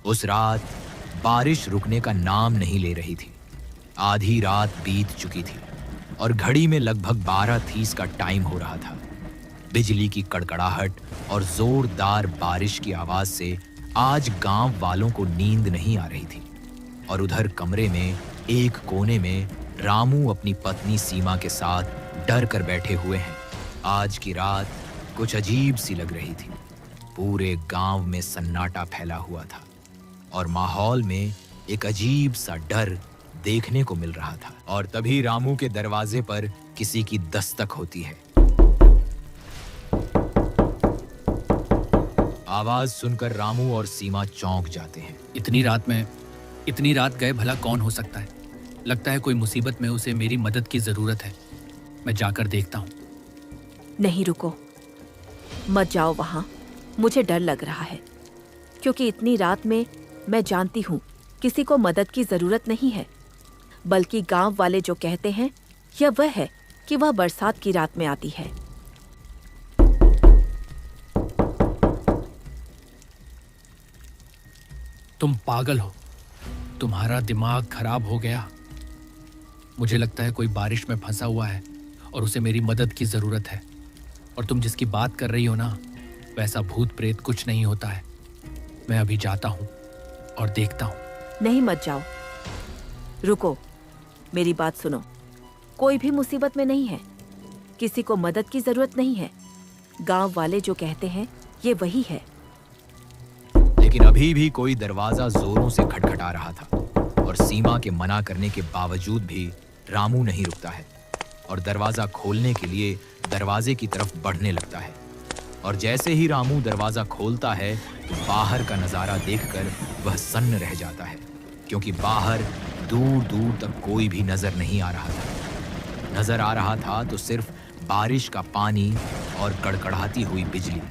उस रात बारिश रुकने का नाम नहीं ले रही थी। आधी रात बीत चुकी थी और घड़ी में लगभग 12:30 का टाइम हो रहा था। बिजली की कड़कड़ाहट और जोरदार बारिश की आवाज से आज गांव वालों को नींद नहीं आ रही थी। और उधर कमरे में एक कोने में रामू अपनी पत्नी सीमा के साथ डर कर बैठे हुए हैं। आज की रात कुछ अजीब सी लग रही थी। पूरे गांव में सन्नाटा फैला हुआ था और माहौल में एक अजीब सा डर देखने को मिल रहा था। और तभी रामू के दरवाजे पर किसी की दस्तक होती है। आवाज सुनकर रामू और सीमा चौंक जाते हैं। इतनी रात गए भला कौन हो सकता है? लगता है कोई मुसीबत में, उसे मेरी मदद की जरूरत है। मैं जाकर देखता हूँ। नहीं, रुको, मत जाओ वहां। मुझे डर लग रहा है क्योंकि इतनी रात में मैं जानती हूँ किसी को मदद की जरूरत नहीं है, बल्कि गांव वाले जो कहते हैं यह वह है कि वह बरसात की रात में आती है। तुम पागल हो, तुम्हारा दिमाग खराब हो गया। मुझे लगता है कोई बारिश में फंसा हुआ है और उसे मेरी मदद की जरूरत है। और तुम जिसकी बात कर रही हो ना, वैसा भूत प्रेत कुछ नहीं होता है। मैं अभी जाता हूँ और देखता हूँ। नहीं, मत जाओ, रुको, मेरी बात सुनो। कोई भी मुसीबत में नहीं है, किसी को मदद की जरूरत नहीं है। गांव वाले जो कहते हैं ये वही है। लेकिन अभी भी कोई दरवाजा जोरों से खटखटा रहा था और सीमा के मना करने के बावजूद भी रामू नहीं रुकता है और दरवाजा खोलने के लिए दरवाजे की तरफ बढ़ने लगता है। और जैसे ही रामू दरवाजा खोलता है तो बाहर का नजारा देखकर वह सन्न रह जाता है, क्योंकि बाहर दूर दूर तक कोई भी नजर नहीं आ रहा था। नजर आ रहा था तो सिर्फ बारिश का पानी और कड़कड़ाती हुई बिजली।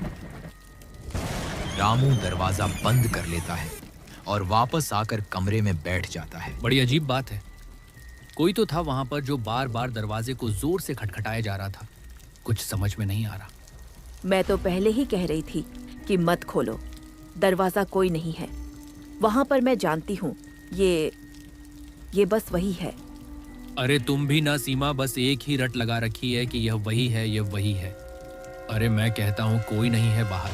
रामू दरवाजा बंद कर लेता है और वापस आकर कमरे में बैठ जाता है। बड़ी अजीब बात है, कोई तो था वहां पर जो बार बार दरवाजे को जोर से खटखटाया जा रहा था। कुछ समझ में नहीं आ रहा। मैं तो पहले ही कह रही थी कि मत खोलो, दरवाजा कोई नहीं है वहां पर। मैं जानती हूँ ये बस वही है। अरे तुम भी ना सीमा, बस एक ही रट लगा रखी है कि यह वही है, यह वही है। अरे मैं कहता हूँ कोई नहीं है बाहर।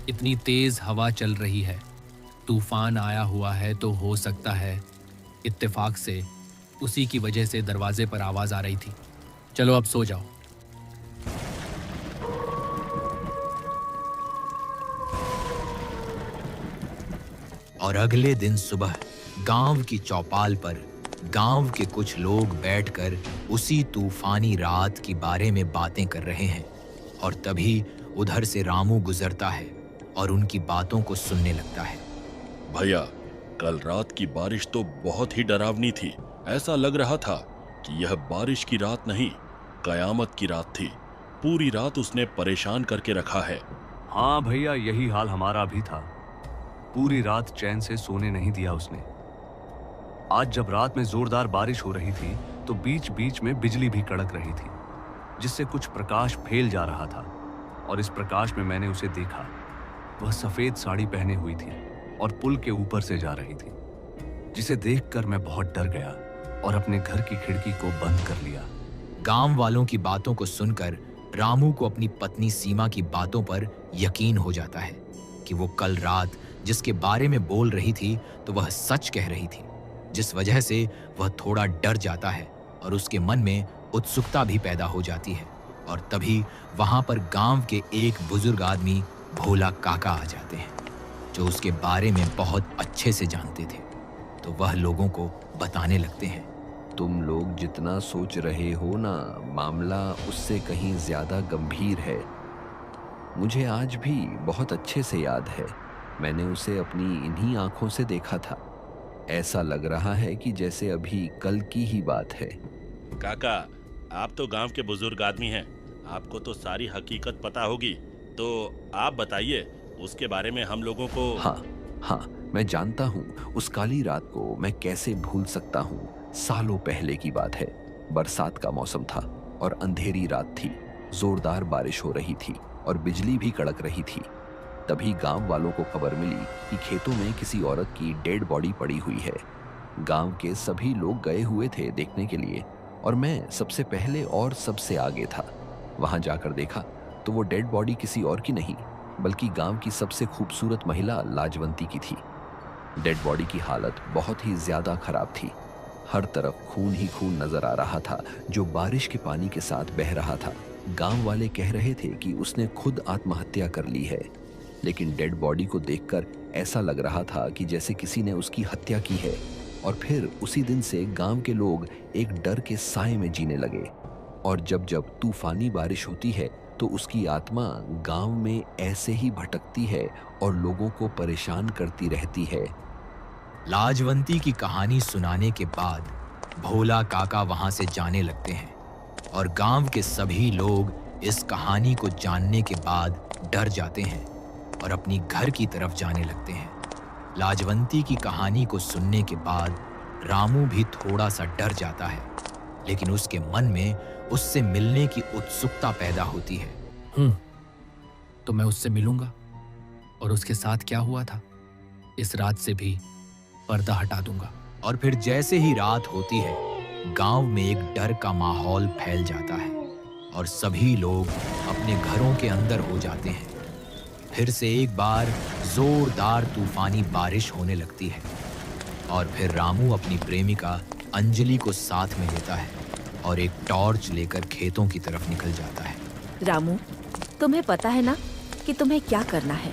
इतनी तेज हवा चल रही है, तूफान आया हुआ है, तो हो सकता है इत्तेफाक से उसी की वजह से दरवाजे पर आवाज आ रही थी। चलो अब सो जाओ। और अगले दिन सुबह गांव की चौपाल पर गांव के कुछ लोग बैठकर उसी तूफानी रात के बारे में बातें कर रहे हैं। और तभी उधर से रामू गुजरता है और उनकी बातों को सुनने लगता है। भैया, कल रात की बारिश तो बहुत ही डरावनी थी। ऐसा लग रहा था कि यह बारिश की रात नहीं, कयामत की रात थी। पूरी रात उसने परेशान करके रखा है। हाँ भैया, यही हाल हमारा भी था। पूरी रात चैन से सोने नहीं दिया उसने। आज जब रात में जोरदार बारिश हो रही थी तो बीच बीच में बिजली भी कड़क रही थी, जिससे कुछ प्रकाश फैल जा रहा था। और इस प्रकाश में मैंने उसे देखा। वह सफेद साड़ी पहने हुई थी और पुल के ऊपर से जा रही थी, जिसे देखकर मैं बहुत डर गया और अपने घर की खिड़की को बंद कर लिया। गांव वालों की बातों को सुनकर रामू को अपनी पत्नी सीमा की बातों पर यकीन हो जाता है कि वो कल रात जिसके बारे में बोल रही थी तो वह सच कह रही थी, जिस वजह से वह थोड़ा डर जाता है और उसके मन में उत्सुकता भी पैदा हो जाती है। और तभी वहां पर गांव के एक बुजुर्ग आदमी भोला काका आ जाते हैं, जो उसके बारे में बहुत अच्छे से जानते थे। तो वह लोगों को बताने लगते हैं, तुम लोग जितना सोच रहे हो ना, मामला उससे कहीं ज्यादा गंभीर है। मुझे आज भी बहुत अच्छे से याद है, मैंने उसे अपनी इन्हीं आंखों से देखा था। ऐसा लग रहा है कि जैसे अभी कल की ही बात है। काका, आप तो गांव के बुजुर्ग आदमी हैं, आपको तो सारी हकीकत पता होगी। तो आप बताइए उसके बारे में हम लोगों को। हाँ, मैं जानता हूँ। उस काली रात को मैं कैसे भूल सकता हूँ। सालों पहले की बात है। बरसात का मौसम था और अंधेरी रात थी। जोरदार बारिश हो रही थी और बिजली भी कड़क रही थी। तभी गांव वालों को खबर मिली कि खेतों में किसी औरत की डेड बॉडी पड़ी हुई है। गांव के सभी लोग गए हुए थे देखने के लिए और मैं सबसे पहले और सबसे आगे था। वहां जाकर देखा तो वो डेड बॉडी किसी और की नहीं बल्कि गांव की सबसे खूबसूरत महिला लाजवंती की थी। डेड बॉडी की हालत बहुत ही ज्यादा खराब थी। हर तरफ खून ही खून नजर आ रहा था जो बारिश के पानी के साथ बह रहा था। गांव वाले कह रहे थे कि उसने खुद आत्महत्या कर ली है, लेकिन डेड बॉडी को देखकर ऐसा लग रहा था कि जैसे किसी ने उसकी हत्या की है। और फिर उसी दिन से गांव के लोग एक डर के साए में जीने लगे और जब जब तूफानी बारिश होती है तो उसकी आत्मा गांव में ऐसे ही भटकती है और लोगों को परेशान करती रहती है। लाजवंती की कहानी सुनाने के बाद भोला काका वहां से जाने लगते हैं और गांव के सभी लोग इस कहानी को जानने के बाद डर जाते हैं और अपनी घर की तरफ जाने लगते हैं। लाजवंती की कहानी को सुनने के बाद रामू भी थोड़ा सा डर जाता है, लेकिन उसके मन में उससे मिलने की उत्सुकता पैदा होती है। तो मैं उससे मिलूंगा और उसके साथ क्या हुआ था इस रात से भी पर्दा हटा दूंगा। और फिर जैसे ही रात होती है गांव में एक डर का माहौल फैल जाता है और सभी लोग अपने घरों के अंदर हो जाते हैं। फिर से एक बार जोरदार तूफानी बारिश होने लगती है और फिर रामू अपनी प्रेमिका अंजलि को साथ में लेता है और एक टॉर्च लेकर खेतों की तरफ निकल जाता है। रामू, तुम्हें पता है ना कि तुम्हें क्या करना है?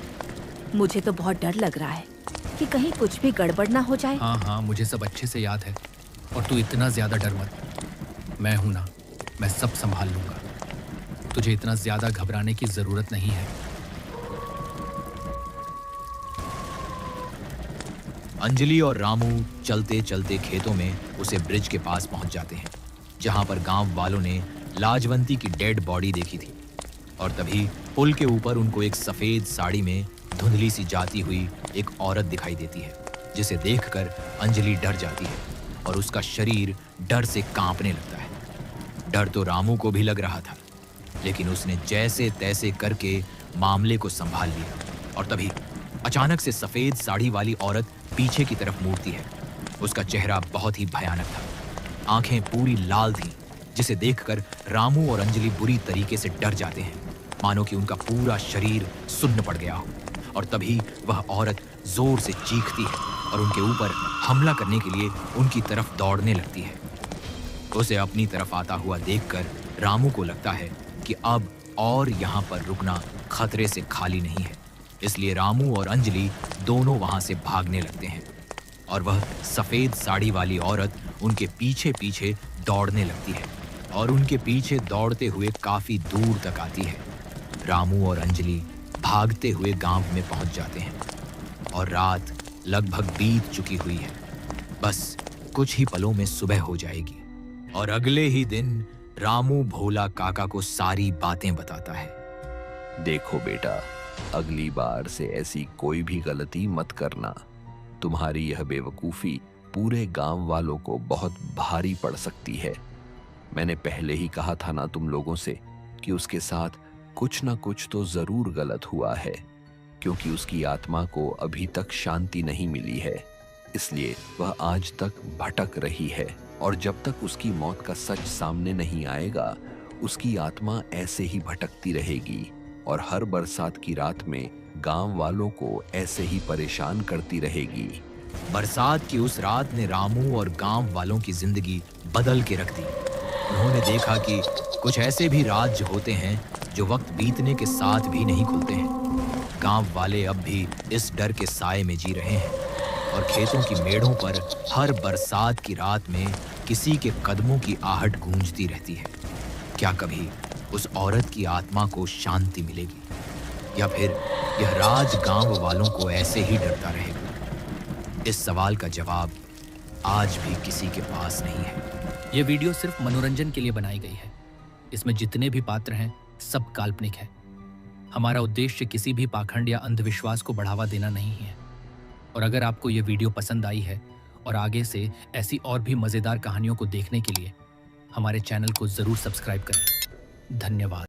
मुझे तो बहुत डर लग रहा है कि कहीं कुछ भी गड़बड़ ना हो जाए। हाँ, मुझे सब अच्छे से याद है और तू इतना ज्यादा डर मत। मैं हूं ना, मैं सब संभाल लूंगा। तुझे इतना ज्यादा घबराने की जरूरत नहीं है। अंजलि और रामू चलते चलते खेतों में उसे ब्रिज के पास पहुंच जाते हैं जहां पर गांव वालों ने लाजवंती की डेड बॉडी देखी थी। और तभी पुल के ऊपर उनको एक सफेद साड़ी में धुंधली सी जाती हुई एक औरत दिखाई देती है, जिसे देखकर अंजलि डर जाती है और उसका शरीर डर से कांपने लगता है। डर तो रामू को भी लग रहा था, लेकिन उसने जैसे तैसे करके मामले को संभाल लिया। और तभी अचानक से सफेद साड़ी वाली औरत पीछे की तरफ मुड़ती है। उसका चेहरा बहुत ही भयानक था, आंखें पूरी लाल थीं, जिसे देखकर रामू और अंजलि बुरी तरीके से डर जाते हैं, मानो कि उनका पूरा शरीर सुन्न पड़ गया हो। और तभी वह औरत जोर से चीखती है और उनके ऊपर हमला करने के लिए उनकी तरफ दौड़ने लगती है। उसे अपनी तरफ आता हुआ देखकर रामू को लगता है कि अब और यहाँ पर रुकना खतरे से खाली नहीं है, इसलिए रामू और अंजलि दोनों वहां से भागने लगते हैं और वह सफेद साड़ी वाली औरत उनके पीछे पीछे दौड़ने लगती है और उनके पीछे दौड़ते हुए काफी दूर तक आती है। रामू और अंजलि भागते हुए गांव में पहुंच जाते हैं और रात लगभग बीत चुकी हुई है। बस कुछ ही पलों में सुबह हो जाएगी और अगले ही दिन रामू भोला काका को सारी बातें बताता है। देखो बेटा, अगली बार से ऐसी कोई भी गलती मत करना। तुम्हारी यह बेवकूफी पूरे गांव वालों को बहुत भारी पड़ सकती है। मैंने पहले ही कहा था ना तुम लोगों से कि उसके साथ कुछ ना कुछ तो जरूर गलत हुआ है, क्योंकि उसकी आत्मा को अभी तक शांति नहीं मिली है, इसलिए वह आज तक भटक रही है। और जब तक उसकी मौत का सच सामने नहीं आएगा, उसकी आत्मा ऐसे ही भटकती रहेगी और हर बरसात की रात में गांव वालों को ऐसे ही परेशान करती रहेगी। बरसात की उस रात ने रामू और गांव वालों की जिंदगी बदल के रख दी। उन्होंने देखा कि कुछ ऐसे भी राज्य होते हैं जो वक्त बीतने के साथ भी नहीं खुलते हैं। गांव वाले अब भी इस डर के साए में जी रहे हैं और खेतों की मेड़ों पर हर बरसात की रात में किसी के कदमों की आहट गूंजती रहती है। क्या कभी उस औरत की आत्मा को शांति मिलेगी या फिर यह राज गांव वालों को ऐसे ही डरता रहेगा? इस सवाल का जवाब आज भी किसी के पास नहीं है। ये वीडियो सिर्फ मनोरंजन के लिए बनाई गई है। इसमें जितने भी पात्र हैं सब काल्पनिक है। हमारा उद्देश्य किसी भी पाखंड या अंधविश्वास को बढ़ावा देना नहीं है। और अगर आपको ये वीडियो पसंद आई है और आगे से ऐसी और भी मज़ेदार कहानियों को देखने के लिए हमारे चैनल को ज़रूर सब्सक्राइब करें। धन्यवाद।